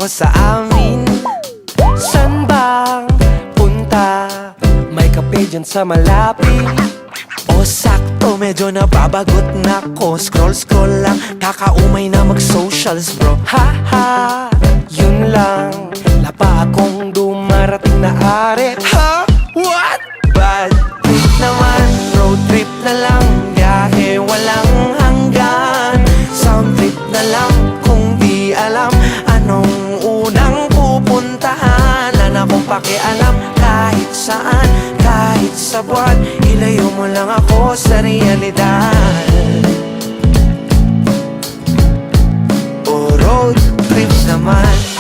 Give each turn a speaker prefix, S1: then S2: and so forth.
S1: ako sa amin. San bang punta? May kape dyan sa malapit. O sakto, medyo nababagot na ko. Scroll lang, kakaumay na mag-socials bro. Ha ha, yun lang. Wala pa akong dumarating na arit. Ha? What? Bad trip naman, road trip na lang. Biyahe walang hanggan. Sound trip na lang kung di alam anong unang pupuntahan. Wala na akong pakialam kahit saan, kahit sa buwan. Ilayo mo lang ako sa realidad. O road trip naman.